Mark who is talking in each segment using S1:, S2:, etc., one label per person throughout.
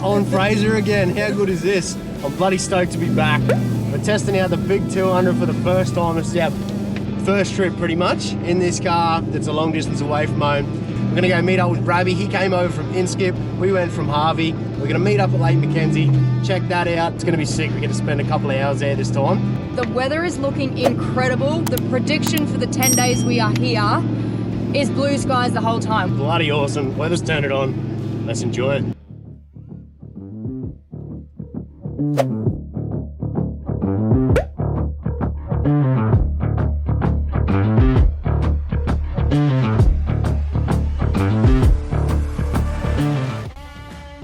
S1: on Fraser again. How good is this? I'm bloody stoked to be back. We're testing out the big 200 for the first time. It's our first trip pretty much in this car that's a long distance away from home. We're gonna go meet up with Brabby. He came over from Inskip. We went from Harvey. We're gonna meet up at Lake McKenzie. Check that out. It's gonna be sick. We're gonna spend a couple of hours there this time.
S2: The weather is looking incredible. The prediction for the 10 days we are here is blue skies the whole time.
S1: Bloody awesome. Weather's turned it on. Let's enjoy it.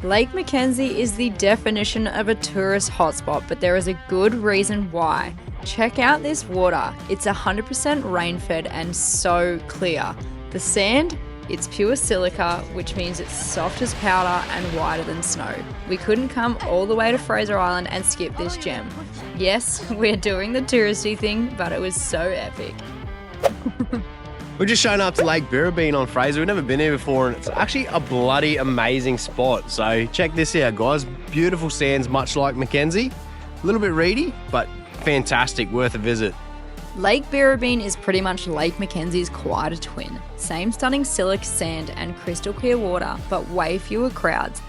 S2: Lake McKenzie is the definition of a tourist hotspot, but there is a good reason why. Check out this water. It's 100% rain-fed and so clear. The sand, it's pure silica, which means it's soft as powder and whiter than snow. We couldn't come all the way to Fraser Island and skip this gem. Yes, we're doing the touristy thing, but it was so epic.
S1: We're just showing up to Lake Birrabeen on Fraser. We've never been here before, and it's actually a bloody amazing spot. So check this out, guys. Beautiful sands, much like Mackenzie. A little bit reedy, but fantastic, worth a visit.
S2: Lake Birrabeen is pretty much Lake Mackenzie's quieter twin. Same stunning silica sand and crystal clear water, but way fewer crowds.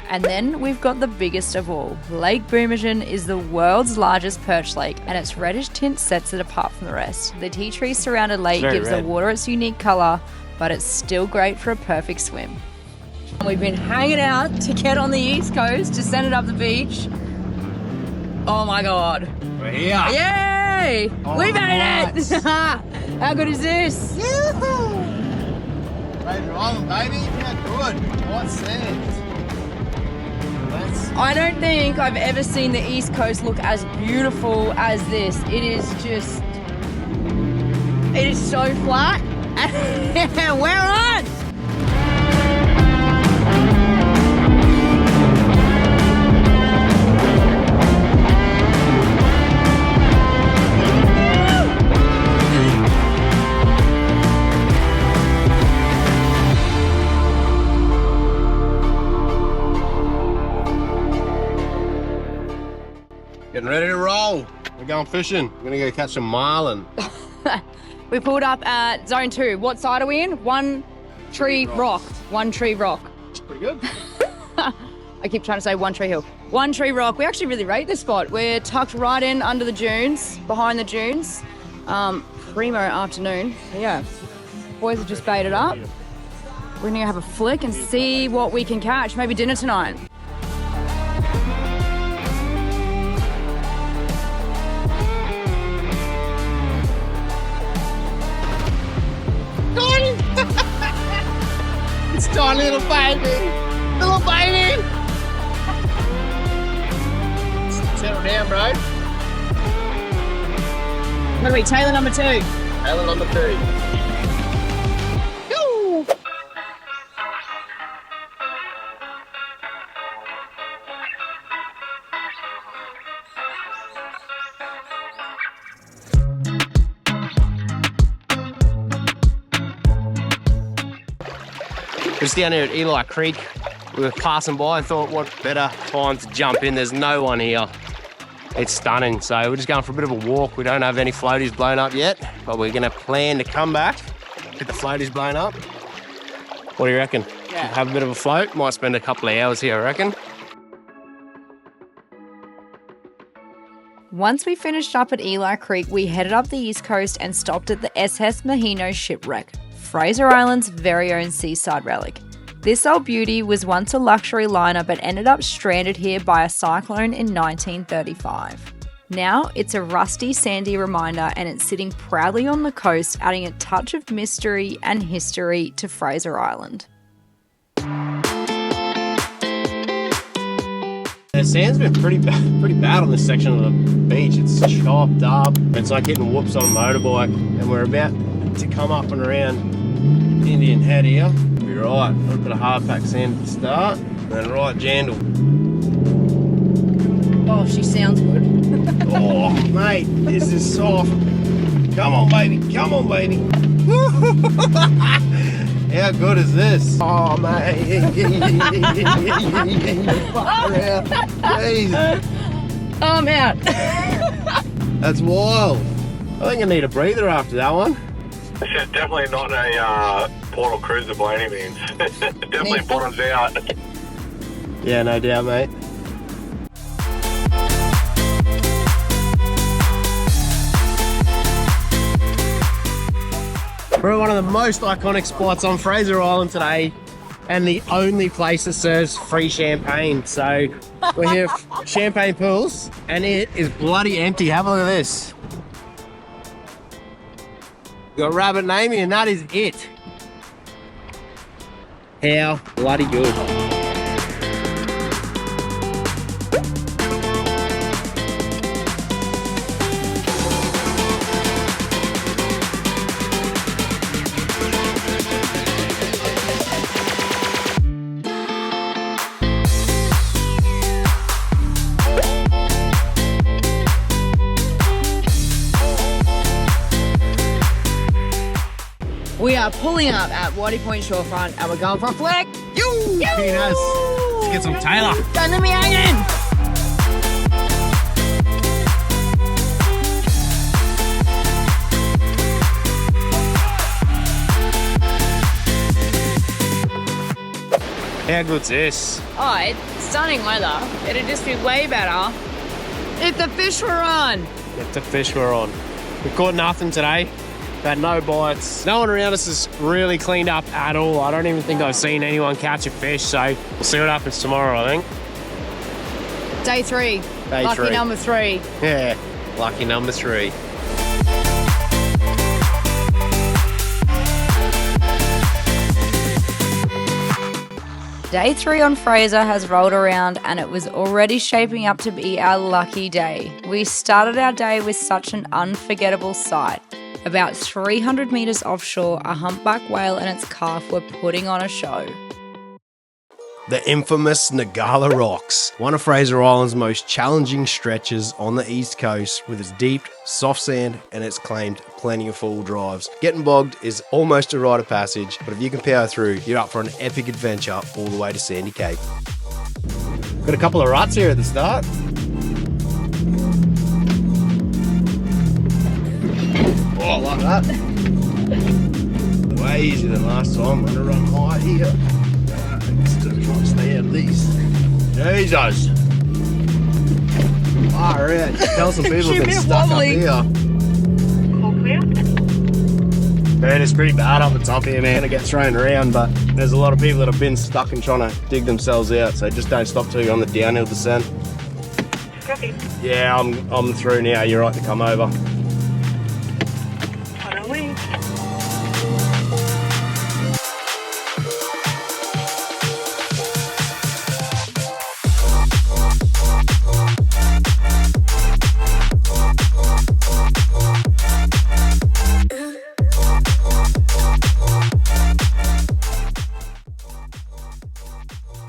S2: And then we've got the biggest of all. Lake Boomanjin is the world's largest perch lake, and its reddish tint sets it apart from the rest. The tea tree surrounded lake gives the water its unique colour, but it's still great for a perfect swim. We've been hanging out to get on the east coast, descended up the beach. Oh my god.
S1: We're here.
S2: Yay!
S1: Oh,
S2: we made
S1: nice.
S2: it! How good is this?
S1: Yoo-hoo! Fraser Island, baby. How good. White sands.
S2: I don't think I've ever seen the East Coast look as beautiful as this. It is so flat. And we're on!
S1: Getting ready to roll. We're going fishing. We're gonna go catch some marlin.
S2: We pulled up at zone 2. What side are we in? One tree rock. One tree rock.
S1: It's pretty good.
S2: I keep trying to say One Tree Hill. One Tree Rock. We actually really rate this spot. We're tucked right in under the dunes, behind the dunes. Primo afternoon. Yeah. Boys have just baited up. We're gonna have a flick and see what we can catch. Maybe dinner tonight.
S1: It's tiny little baby. Little baby. Settle down, bro.
S2: What are we, Taylor number 2?
S1: Taylor number 2. Yoo! We're just down here at Eli Creek. We were passing by and thought, what better time to jump in? There's no one here. It's stunning. So we're just going for a bit of a walk. We don't have any floaties blown up yet, but we're gonna plan to come back, get the floaties blown up. What do you reckon?
S2: Yeah.
S1: Have a bit of a float. Might spend a couple of hours here, I reckon.
S2: Once we finished up at Eli Creek, we headed up the east coast and stopped at the SS Maheno Shipwreck, Fraser Island's very own seaside relic. This old beauty was once a luxury liner but ended up stranded here by a cyclone in 1935. Now it's a rusty, sandy reminder, and it's sitting proudly on the coast, adding a touch of mystery and history to Fraser Island.
S1: The sand's been pretty bad on this section of the beach. It's chopped up. It's like hitting whoops on a motorbike, and we're about to come up and around Indian Head here. Be right. A little bit of hard pack sand at the start, and then right jandle.
S2: Oh, she sounds good.
S1: Oh, mate, this is soft. Come on, baby. Come on, baby. How good is this? Oh, mate. Jeez.
S2: I'm out.
S1: That's wild. I think I need a breather after that one.
S3: This is definitely not a portal cruiser by any means. Definitely bottoms out.
S1: Yeah, no doubt, mate. We're at one of the most iconic spots on Fraser Island today, and the only place that serves free champagne. So we're here for champagne pools, and it is bloody empty. Have a look at this. Got rabbit naming, and that is it. How bloody good.
S2: We are pulling up at Waddy Point shorefront and we're going for a flick.
S1: Very nice. Let's get some Taylor.
S2: Don't let me hanging.
S1: How good's this?
S2: Oh, it's stunning weather. It'd just be way better if the fish were on.
S1: If the fish were on. We caught nothing today. Had no bites. No one around us is really cleaned up at all. I don't even think I've seen anyone catch a fish, so we'll see what happens tomorrow, I think.
S2: Day 3.
S1: Day
S2: Lucky
S1: 3.
S2: number 3.
S1: Yeah, lucky number 3.
S2: Day 3 on Fraser has rolled around and it was already shaping up to be our lucky day. We started our day with such an unforgettable sight. About 300 metres offshore, a humpback whale and its calf were putting on a show.
S1: The infamous Nkgala Rocks, one of Fraser Island's most challenging stretches on the east coast, with its deep, soft sand and its claimed plenty of full drives. Getting bogged is almost a rite of passage, but if you can power through, you're up for an epic adventure all the way to Sandy Cape. Got a couple of ruts here at the start. Oh, I like that. Way easier than last time. I'm going to run high here. Just to try and stay out of these. Jesus. Alright, tell some people have been stuck up here. Man, it's pretty bad up the top here, man. It gets thrown around, but there's a lot of people that have been stuck and trying to dig themselves out, so just don't stop till you're on the downhill descent.
S4: Copy.
S1: Yeah, I'm through now. You're right to come over.
S4: On our way.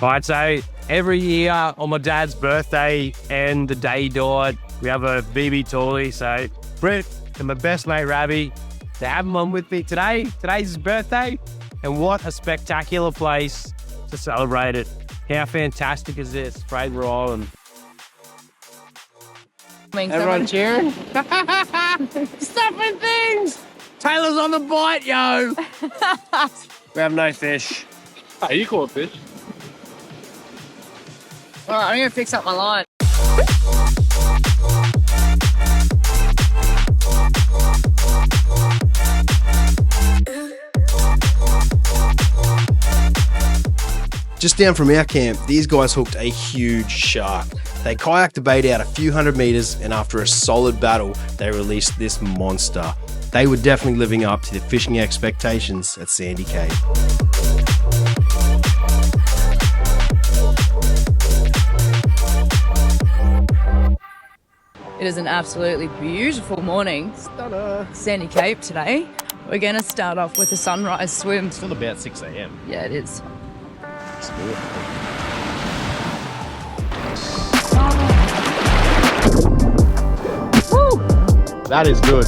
S5: Right, so every year on my dad's birthday and the day he died, we have a BB Toolie. So Brett and my best mate Rabbi, to have him on with me today. Today's his birthday, and what a spectacular place to celebrate it. How fantastic is this, Fraser Island?
S1: Everyone cheering?
S5: Stuffing things! Taylor's on the bite, yo!
S1: We have no fish.
S3: Hey, you caught fish?
S2: Alright, I'm gonna fix up my line.
S1: Just down from our camp, these guys hooked a huge shark. They kayaked the bait out a few hundred meters, and after a solid battle, they released this monster. They were definitely living up to the fishing expectations at Sandy Cape.
S2: It is an absolutely beautiful morning. Sandy Cape today. We're gonna start off with a sunrise swim.
S1: Still about 6 a.m.
S2: Yeah, it is.
S1: Let's do it.
S2: Woo!
S1: That is good.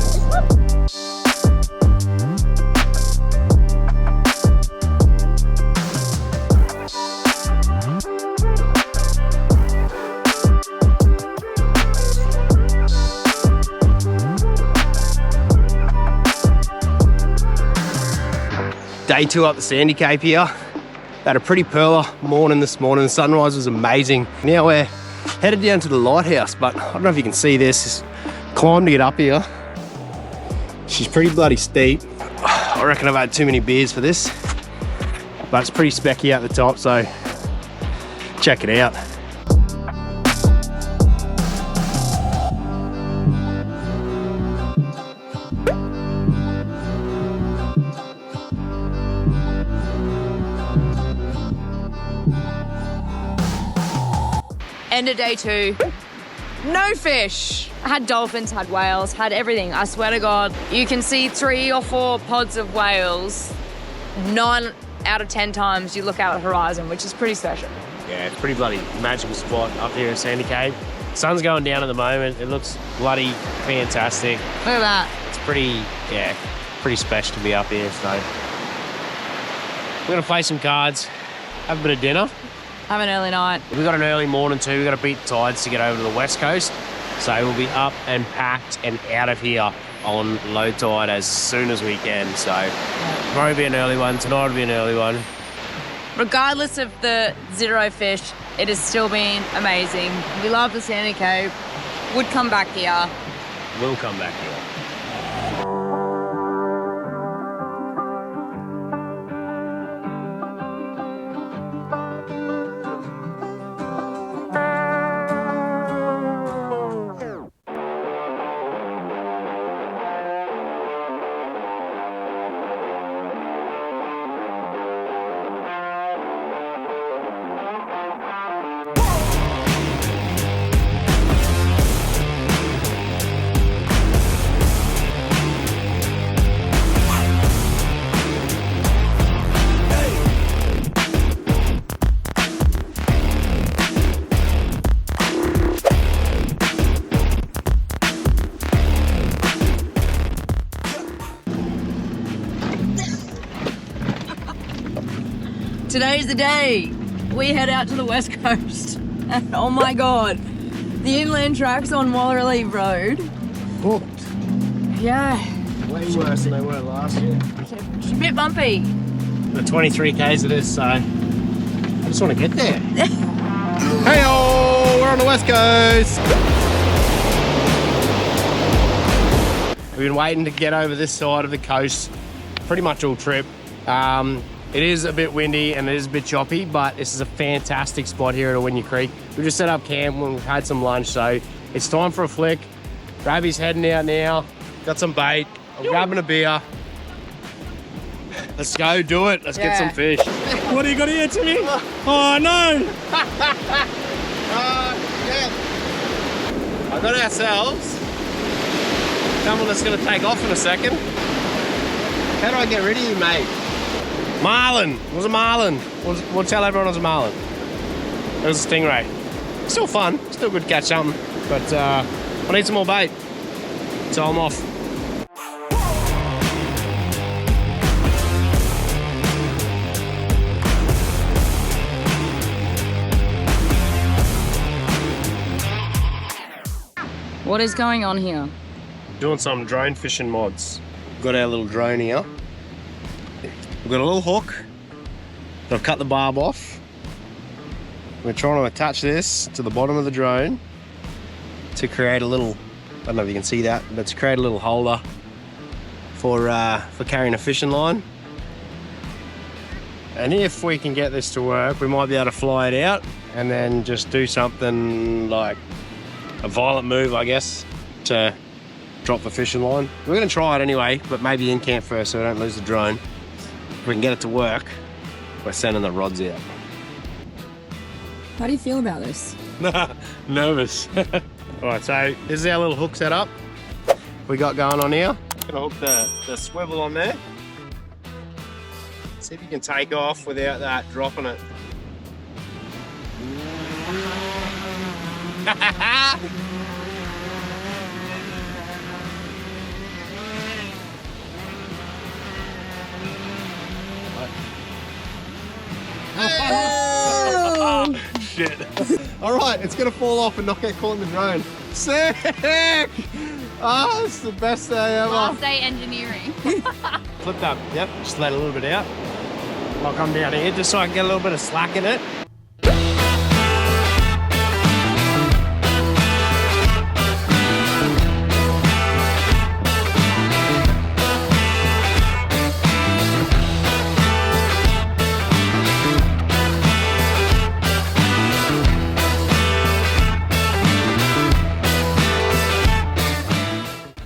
S1: Day 2 up the Sandy Cape here. Had a pretty pearler morning this morning. The sunrise was amazing. Now we're headed down to the Lighthouse, but I don't know if you can see this. Just climb to get up here. She's pretty bloody steep. I reckon I've had too many beers for this, but it's pretty specky at the top, so check it out.
S2: End of day 2. No fish. Had dolphins, had whales, had everything. I swear to God, you can see 3 or 4 pods of whales. 9 out of 10 times you look out at the horizon, which is pretty special.
S5: Yeah, it's a pretty bloody magical spot up here in Sandy Cape. Sun's going down at the moment. It looks bloody fantastic.
S2: Look at that.
S5: It's pretty special to be up here. So we're gonna play some cards, have a bit of dinner.
S2: Have an early night.
S5: We've got an early morning too. We've got to beat the tides to get over to the west coast. So we'll be up and packed and out of here on low tide as soon as we can. So tomorrow will be an early one. Tonight will be an early one.
S2: Regardless of the 0 fish, it has still been amazing. We love the Sandy Cape. Would come back here.
S5: We'll come back here.
S2: Today's the day. We head out to the west coast. And oh my God, the inland tracks on Wallerley Road.
S1: Booked.
S2: Yeah,
S1: Way worse than they were last year.
S2: it's a bit bumpy.
S5: The 23 Ks of this, so I just want to get there.
S1: Hey-oh, we're on the west coast. We've been waiting to get over this side of the coast pretty much all trip. It is a bit windy and it is a bit choppy, but this is a fantastic spot here at Waddy Creek. We just set up camp and we've had some lunch, so it's time for a flick. Rabby's heading out now. Got some bait. I'm grabbing a beer. Let's go do it. Let's get some fish.
S5: What do you got here, Timmy? Oh no!
S1: I got ourselves someone that's going to take off in a second. How do I get rid of you, mate? Marlin. It was a marlin. We'll tell everyone it was a marlin. It was a stingray. Still fun. Still good to catch something. But I need some more bait. So I'm off.
S2: What is going on here?
S1: Doing some drone fishing mods. Got our little drone here. We've got a little hook. I've cut the barb off. We're trying to attach this to the bottom of the drone to create a little, I don't know if you can see that, but to create a little holder for carrying a fishing line. And if we can get this to work, we might be able to fly it out and then just do something like a violent move, I guess, to drop the fishing line. We're gonna try it anyway, but maybe in camp first so we don't lose the drone. If we can get it to work, we're sending the rods out.
S2: How do you feel about this?
S1: Nervous. All right, so this is our little hook setup we got going on here. Gonna hook the swivel on there. See if you can take off without that dropping it. Oh, shit. All right, it's gonna fall off and not get caught in the drone. Sick! Oh, it's the best day ever.
S2: Last day engineering.
S1: Flip that. Yep, just let a little bit out. I'll come down here just so I can get a little bit of slack in it.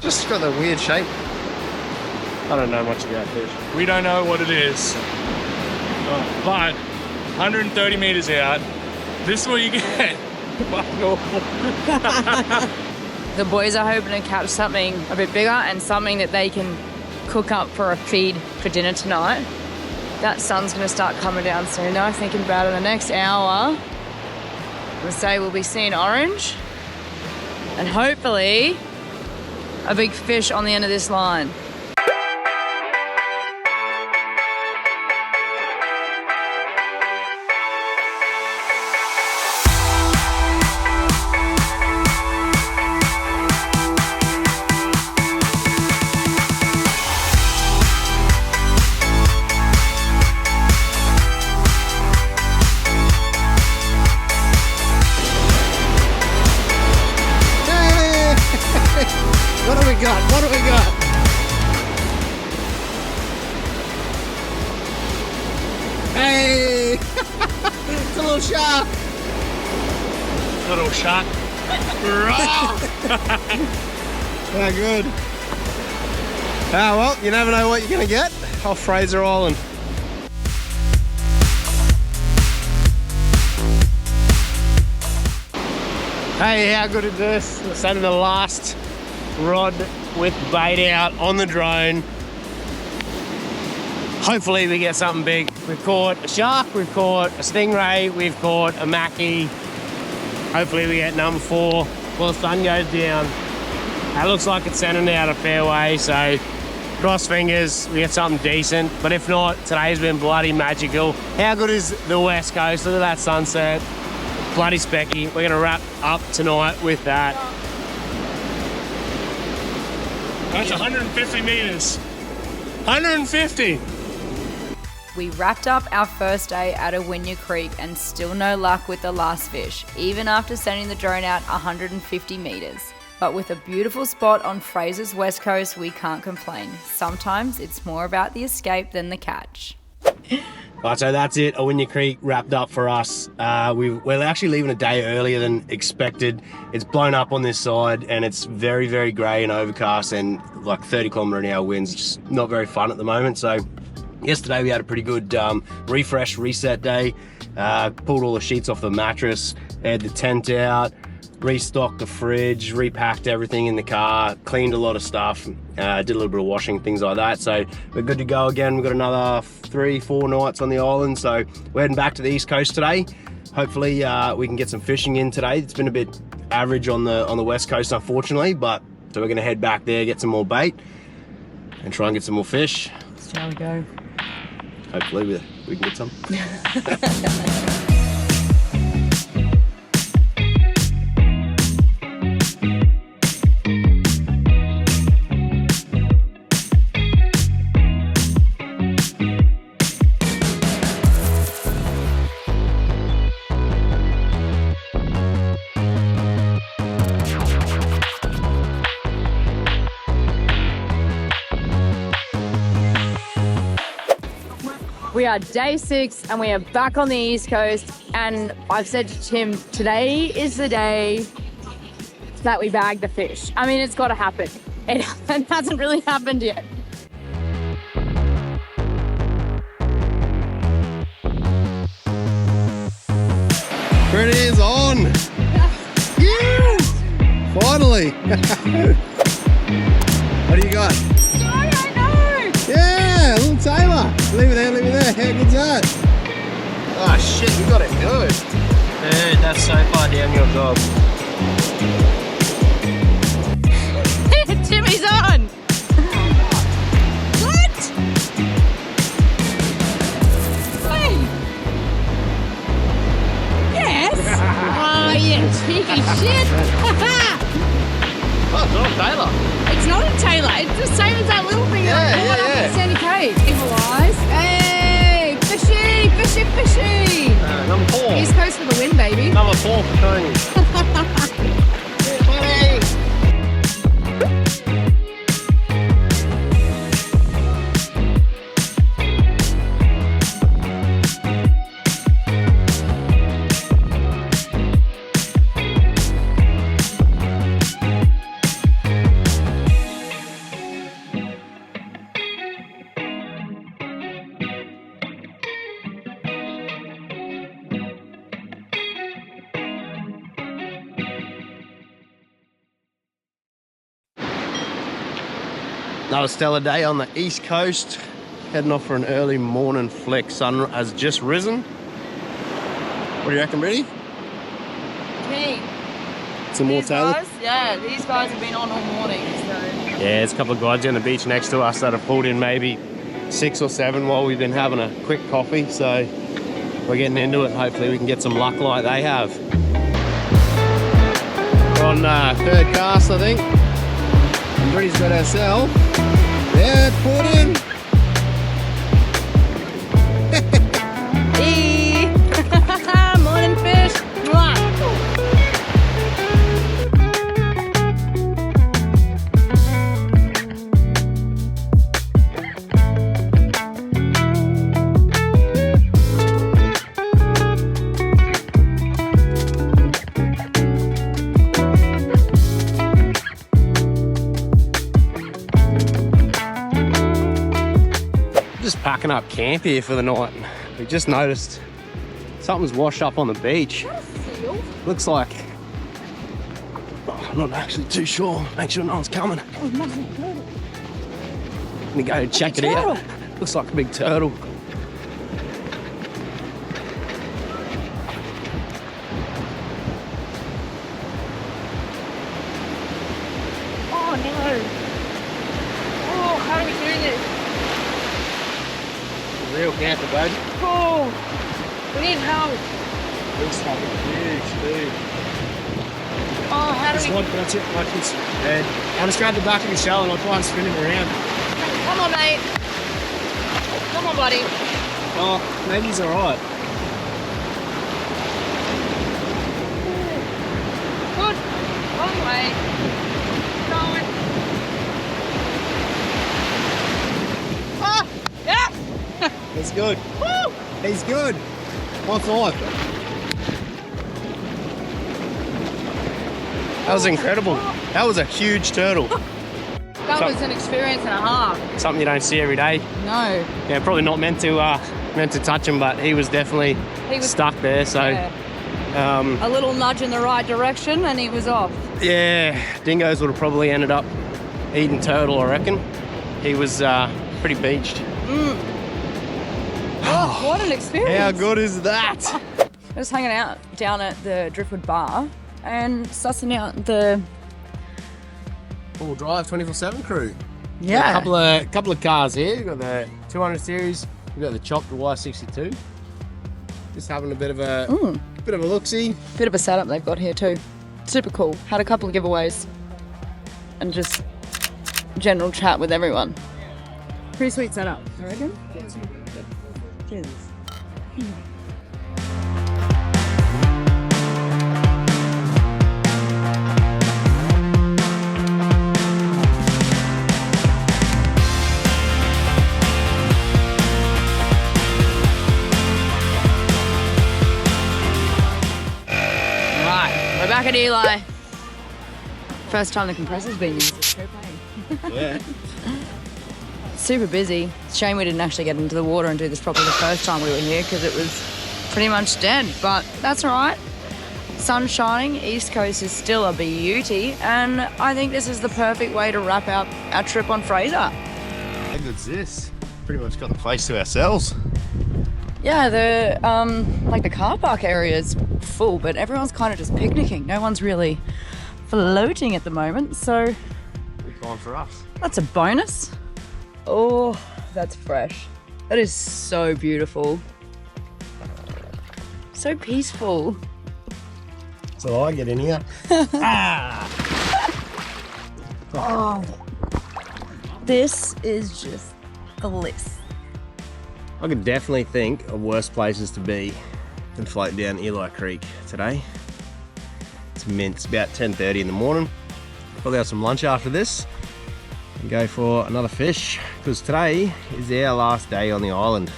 S1: Just got that weird shape. I don't know much about fish.
S6: We don't know what it is. But 130 meters out, this is what you get.
S2: The boys are hoping to catch something a bit bigger and something that they can cook up for a feed for dinner tonight. That sun's going to start coming down soon though. Thinking about it, in the next hour, we'll say we'll be seeing orange and hopefully a big fish on the end of this line.
S1: What do we got? What do we got? Hey! It's a little shark.
S6: Little shark.
S1: Yeah, good. Ah, well, you never know what you're going to get off Fraser Island. Hey, how good is this? We're sending the last rod with bait out on the drone. Hopefully we get something big. We've caught a shark, we've caught a stingray, we've caught a mackie. Hopefully we get number 4 before the sun goes down. That looks like it's sending out a fair way, so cross fingers, we get something decent. But if not, today's been bloody magical. How good is the West Coast? Look at that sunset. Bloody specky. We're gonna wrap up tonight with that.
S6: That's 150 meters. 150.
S2: We wrapped up our first day at Waddy Creek and still no luck with the last fish, even after sending the drone out 150 meters. But with a beautiful spot on Fraser's west coast, we can't complain. Sometimes it's more about the escape than the catch.
S1: Right, so that's it. Waddy Creek wrapped up for us. We're actually leaving a day earlier than expected. It's blown up on this side and it's very, very grey and overcast and like 30 km/h winds. It's just not very fun at the moment. So yesterday we had a pretty good refresh, reset day. Pulled all the sheets off the mattress, had the tent out, restocked the fridge, repacked everything in the car, cleaned a lot of stuff, did a little bit of washing, things like that. So we're good to go again. We've got another 3-4 nights on the island. So we're heading back to the East Coast today. Hopefully we can get some fishing in today. It's been a bit average on the West Coast, unfortunately, but so we're gonna head back there, get some more bait and try and get some more fish.
S2: That's how we go.
S1: Hopefully we can get some.
S2: We are day 6 and we are back on the East Coast, and I've said to Tim, today is the day that we bag the fish. I mean, it's got to happen. It hasn't really happened yet.
S1: There it is, on! Phew! Finally! What do you got? Yeah, a little tailor. Leave it there, leave it there. How good's that? Oh shit, you got it good. Dude, that's so far down your job.
S2: Timmy's on! What? Wait. Yes! Oh, you cheeky shit!
S1: Oh, it's all Taylor.
S7: It's not a Taylor. It's the same as that little thing.
S1: Yeah.
S7: Sandy Cave. Evil Eyes. Hey, fishy, fishy, fishy.
S1: Number 4.
S7: East Coast for the win, baby.
S1: Number 4 for Tony. Yeah, buddy. Another stellar day on the east coast. Heading off for an early morning flick. Sun has just risen. What do you reckon, Brittany?
S2: Keen.
S1: Some more
S2: These
S1: Taylor?
S2: guys, yeah, these guys have been on all morning, so.
S1: Yeah, there's a couple of guys on the beach next to us that have pulled in maybe 6 or 7 while we've been having a quick coffee. So we're getting into it. Hopefully we can get some luck like they have. We're on 3rd cast, I think. Brittany's got herself. Yeah, put in.
S2: Hey! Morning fish! Mwah.
S1: Just packing up camp here for the night. We just noticed something's washed up on the beach. Looks like, I'm not actually too sure. Make sure no one's coming. I'm gonna go check it out. Looks like a big turtle.
S2: Oh no! Oh, how do we do this?
S1: Real camper, baby.
S2: Oh, we need help.
S6: Looks like a huge dude.
S2: Oh, how do we?
S6: That's it. Like it's dead. I'll just grab the back of the shell and I'll try and spin him around.
S2: Come on, mate. Come on, buddy.
S6: Oh, maybe he's alright.
S2: Good. Long way. Going. Oh, yeah.
S1: He's good. Woo! He's good. 1-5. That was incredible. That was a huge turtle.
S2: That was an experience and a half.
S1: Something you don't see every day.
S2: No.
S1: Yeah, probably not meant to touch him, but he was definitely stuck there. So,
S2: a little nudge in the right direction, and he was off.
S1: yeah, dingoes would have probably ended up eating turtle, I reckon. He was pretty beached.
S2: Oh, what an experience!
S1: How good is that?
S2: I was hanging out down at the Driftwood Bar and sussing out the
S1: Full drive 24/7 crew.
S2: yeah.
S1: A couple of cars here. We've got the 200 series. We've got the chopped Y62. Just having a bit of a look-see.
S2: Bit of a setup they've got here too. Super cool. Had a couple of giveaways and just general chat with everyone. Pretty sweet setup, I reckon. Cheers. Right, we're back at Eli. First time the compressor's been used. It's propane.
S1: Yeah.
S2: Super busy. Shame we didn't actually get into the water and do this properly the first time we were here because it was pretty much dead, but that's all right. Sun shining, East Coast is still a beauty, and I think this is the perfect way to wrap up our trip on Fraser.
S1: How good's this? Pretty much got the place to ourselves.
S2: Yeah, the like the car park area is full, but everyone's kind of just picnicking. No one's really floating at the moment, so
S1: Good time for us.
S2: that's a bonus. Oh, that's fresh. That is so beautiful. So peaceful.
S1: So I get in here.
S2: Oh, this is just bliss.
S1: I could definitely think of worse places to be than floating down Eli Creek today. It's mint. It's about 10:30 in the morning. Probably have some lunch after this and go for another fish, because today is our last day on the island.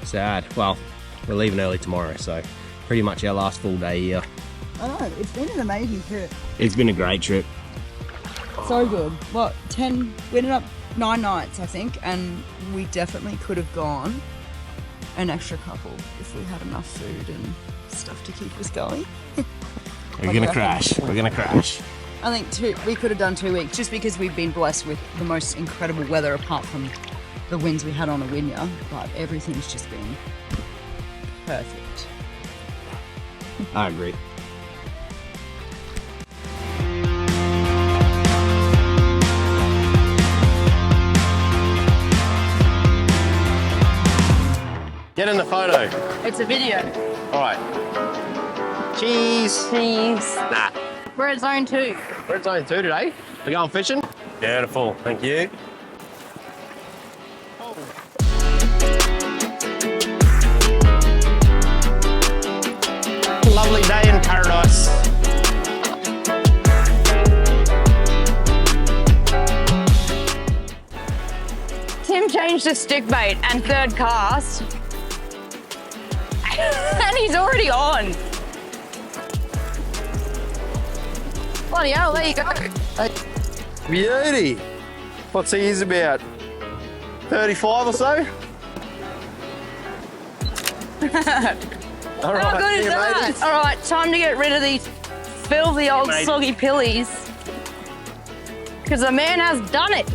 S1: Sad. Well, we're leaving early tomorrow, so pretty much our last full day here.
S8: I know, it's been an amazing trip.
S1: It's been a great trip.
S8: So good. What, 10, we ended up 9 nights, I think, and we definitely could have gone an extra couple if we had enough food and stuff to keep us going.
S1: We're gonna crash. We're gonna crash.
S8: I think we could have done 2 weeks, just because we've been blessed with the most incredible weather apart from the winds we had on the Wynyard, but everything's just been perfect.
S1: I agree. Get in the photo.
S2: It's a video.
S1: All right. Cheese.
S2: Cheese.
S1: Nah.
S2: We're at zone 2.
S1: We're at zone 2 today. We're going fishing. Beautiful. Thank you. Lovely day in paradise.
S2: Tim changed to stick bait and third cast. And he's already on. Bloody hell, there you go.
S1: Beauty. What's he is about? 35 or so? All right.
S2: How good is
S1: see you,
S2: that?
S1: mateys.
S2: All right, time to get rid of these filthy old
S1: mateys.
S2: soggy pillies. Because the man has done it.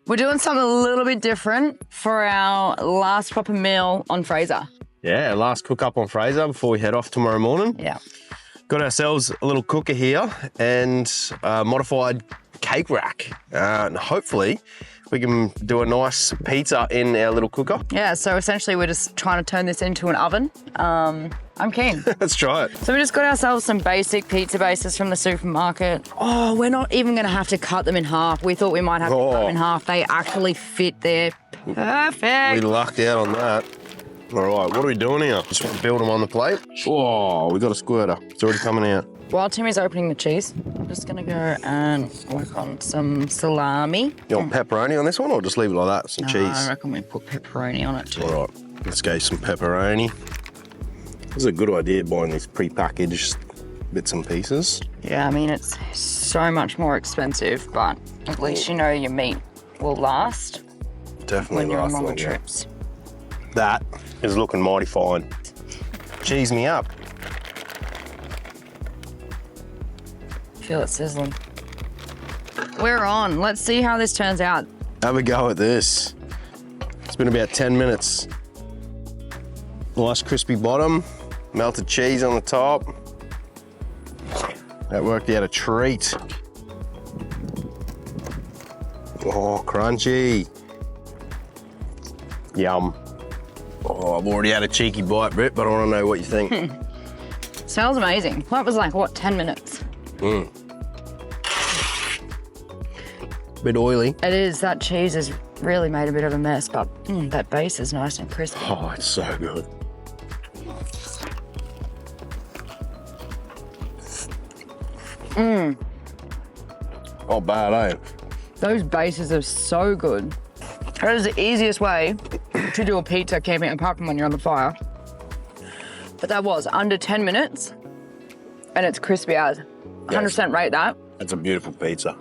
S2: We're doing something a little bit different for our last proper meal on Fraser.
S1: Yeah, last cook up on Fraser before we head off tomorrow morning.
S2: Yeah.
S1: Got ourselves a little cooker here and a modified cake rack. And hopefully we can do a nice pizza in our little cooker.
S2: Yeah, so essentially we're just trying to turn this into an oven. I'm keen.
S1: Let's try it.
S2: So we just got ourselves some basic pizza bases from the supermarket. Oh, we're not even going to have to cut them in half. We thought we might have to cut them in half. They actually fit there. Perfect.
S1: We lucked out on that. All right, what are we doing here? Just want to build them on the plate. Oh, we got a squirter. It's already coming out.
S2: While Timmy's opening the cheese, I'm just going to go and work on some salami.
S1: You want pepperoni on this one or just leave it like that? Some cheese?
S2: I reckon we put pepperoni on it too.
S1: All right, let's go some pepperoni. This is a good idea, buying these pre-packaged bits and pieces.
S2: Yeah, I mean, it's so much more expensive, but at least you know your meat will last
S1: Definitely
S2: when you're on
S1: last
S2: longer
S1: long, yeah.
S2: trips.
S1: That is looking mighty fine. Cheese me up.
S2: Feel it sizzling. We're on. Let's see how this turns out.
S1: Have a go at this. It's been about 10 minutes. Nice crispy bottom, melted cheese on the top. That worked out a treat. Oh, crunchy. Yum. Oh, I've already had a cheeky bite, Britt, but I want to know what you think.
S2: Smells amazing. That was like, what, 10 minutes?
S1: Bit oily.
S2: It is. That cheese has really made a bit of a mess, but that base is nice and crispy.
S1: Oh, it's so good. Not bad, eh?
S2: Those bases are so good. That is the easiest way to do a pizza camping, apart from when you're on the fire. But that was under 10 minutes, and it's crispy as. 100% rate that.
S1: That's a beautiful pizza.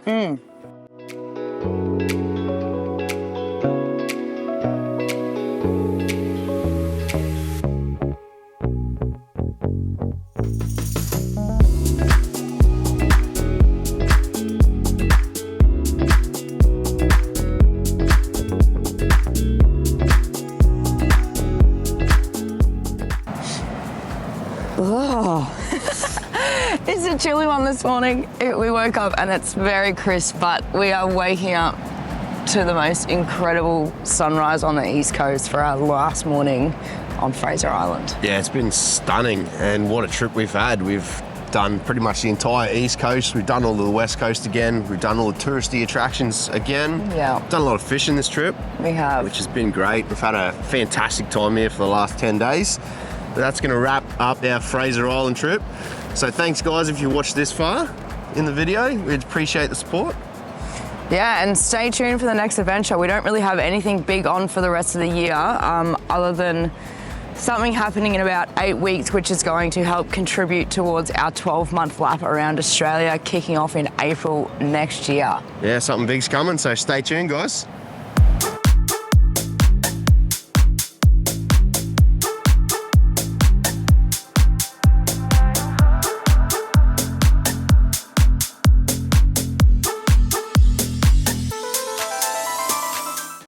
S2: It's a chilly one this morning. We woke up and it's very crisp, but we are waking up
S8: to the most incredible sunrise on the East Coast for our last morning on Fraser Island.
S1: Yeah, it's been stunning, and what a trip we've had. We've done pretty much the entire East Coast. We've done all of the West Coast again. We've done all the touristy attractions again.
S8: Yeah.
S1: Done a lot of fishing this trip.
S8: We have.
S1: Which has been great. We've had a fantastic time here for the last 10 days. But that's going to wrap up our Fraser Island trip. So thanks, guys, if you watched this far in the video. We'd appreciate the support.
S8: Yeah, and stay tuned for the next adventure. We don't really have anything big on for the rest of the year, other than something happening in about 8 weeks, which is going to help contribute towards our 12-month lap around Australia, kicking off in April next year.
S1: Yeah, something big's coming, so stay tuned, guys.